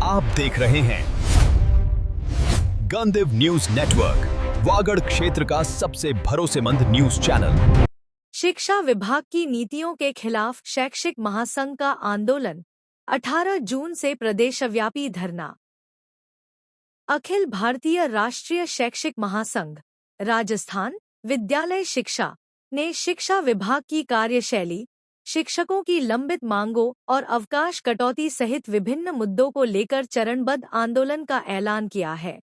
आप देख रहे हैं गंदेव न्यूज नेटवर्क, वागड़ क्षेत्र का सबसे भरोसेमंद न्यूज चैनल। शिक्षा विभाग की नीतियों के खिलाफ शैक्षिक महासंघ का आंदोलन, 18 जून से प्रदेशव्यापी धरना। अखिल भारतीय राष्ट्रीय शैक्षिक महासंघ राजस्थान विद्यालय शिक्षा ने शिक्षा विभाग की कार्यशैली, शिक्षकों की लंबित मांगों और अवकाश कटौती सहित विभिन्न मुद्दों को लेकर चरणबद्ध आंदोलन का ऐलान किया है।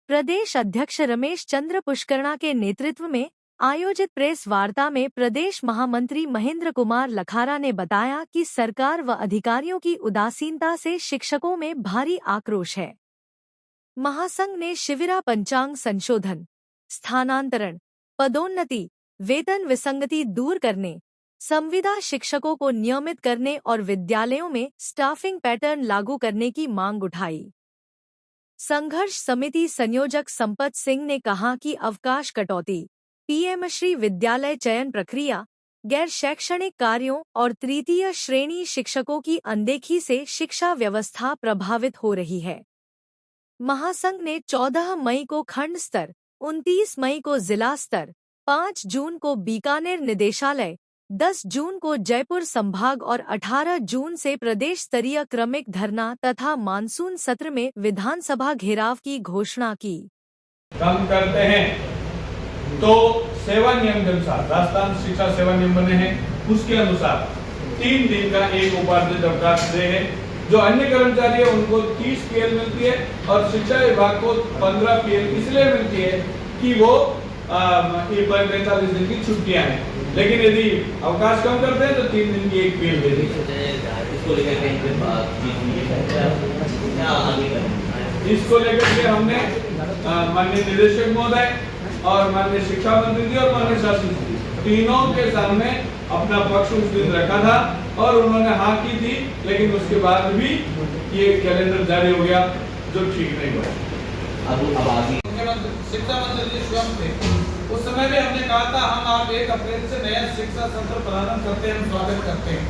प्रदेश अध्यक्ष रमेश चंद्र पुष्करणा के नेतृत्व में आयोजित प्रेस वार्ता में प्रदेश महामंत्री महेंद्र कुमार लखारा ने बताया कि सरकार व अधिकारियों की उदासीनता से शिक्षकों में भारी आक्रोश है। महासंघ ने शिविरा पंचांग संशोधन, स्थानांतरण, पदोन्नति, वेतन विसंगति दूर करने, संविदा शिक्षकों को नियमित करने और विद्यालयों में स्टाफिंग पैटर्न लागू करने की मांग उठाई। संघर्ष समिति संयोजक संपत सिंह ने कहा कि अवकाश कटौती, पीएमश्री विद्यालय चयन प्रक्रिया, गैर शैक्षणिक कार्यों और तृतीय श्रेणी शिक्षकों की अनदेखी से शिक्षा व्यवस्था प्रभावित हो रही है। महासंघ ने 14 मई को खंड स्तर, 29 मई को जिला स्तर, 5 जून को बीकानेर निदेशालय, 10 जून को जयपुर संभाग और 18 जून से प्रदेश स्तरीय क्रमिक धरना तथा मानसून सत्र में विधानसभा घेराव की घोषणा की। काम करते हैं तो सेवा नियम के अनुसार राजस्थान शिक्षा सेवा नियम बने हैं, उसके अनुसार 3 दिन का एक उपार्जित अवकाश है। जो अन्य कर्मचारी है उनको 30 पीएल मिलती है और शिक्षा विभाग को 15 पीएल इसलिए मिलती है कि वो 45 दिन की छुट्टियां हैं। लेकिन यदि अवकाश कम करते हैं तो 3 दिन की एक पीएल दे दी। इसको लेकर के हमने माननीय निदेशक महोदय और माननीय शिक्षा मंत्री जी और माननीय शासन जी तीनों के सामने अपना पक्ष उस दिन रखा था और उन्होंने हाँ की थी, लेकिन उसके बाद भी ये कैलेंडर जारी हो गया जो ठीक नहीं हुआ। शिक्षा मंत्री जी स्वयं थे, उस समय भी हमने कहा था हम आप 1 अप्रैल से नया शिक्षा सत्र प्रारंभ करते हैं, हम स्वागत करते हैं।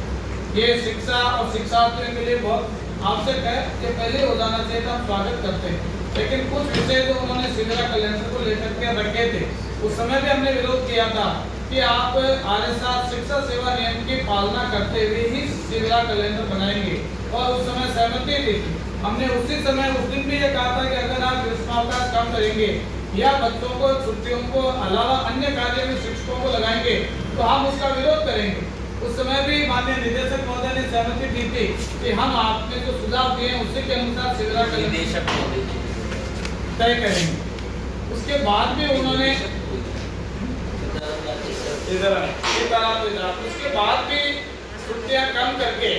ये शिक्षा और शिक्षार्थियों के लिए बहुत आवश्यक है, ये पहले हो जाना चाहिए था, हम स्वागत करते हैं। लेकिन कुछ विषय जो उन्होंने शिविरा कैलेंडर को लेकर के रखे थे, उस समय भी हमने विरोध किया था कि आप RSR शिक्षा सेवा नियम की पालना करते हुए ही शिविरा कैलेंडर बनाएंगे और उस समय सहमति दी थी। हमने उसी समय उस दिन भी ये कहा था कि अगर आप ग्रीष्मावकाश कम करेंगे या बच्चों को छुट्टियों को अलावा अन्य कार्य में शिक्षकों को लगाएंगे तो हम उसका विरोध करेंगे। उस समय भी माननीय निदेशक महोदय ने सहमति दी थी कि हम आपने जो सुझाव दिए उसी के अनुसार शिविरा कैलेंडर तय करेंगे। उसके बाद भी उन्होंने उसके बाद भी छुट्टियां कम करके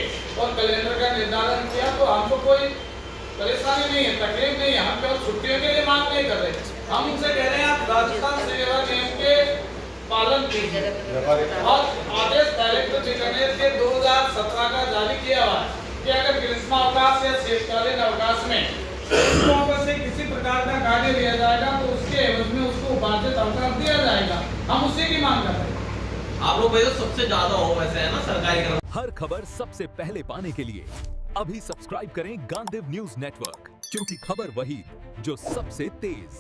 और कैलेंडर का निर्धारण किया तो हमको कोई परेशानी नहीं है, तकलीफ नहीं है। हम केवल छुट्टियों के लिए मांग नहीं कर रहे, हम उनसे कह रहे हैं आप राजस्थान सेवा नियम के पालन कीजिए और आदेश डायरेक्टर बीकानेर के 2017 का जारी किया हुआ कि अगर ग्रीष्मावकाश या शीतकालीन अवकाश में से किसी प्रकार का कार्य लिया जाएगा तो उसके एवज में उसको उपार्जित अवकाश दिया जाएगा। हम उसी की मांग कर रहे हैं। आप लोग सबसे ज्यादा हो वैसे है ना सरकारी। हर खबर सबसे पहले पाने के लिए अभी सब्सक्राइब करें गंदेव न्यूज नेटवर्क, क्योंकि खबर वही जो सबसे तेज।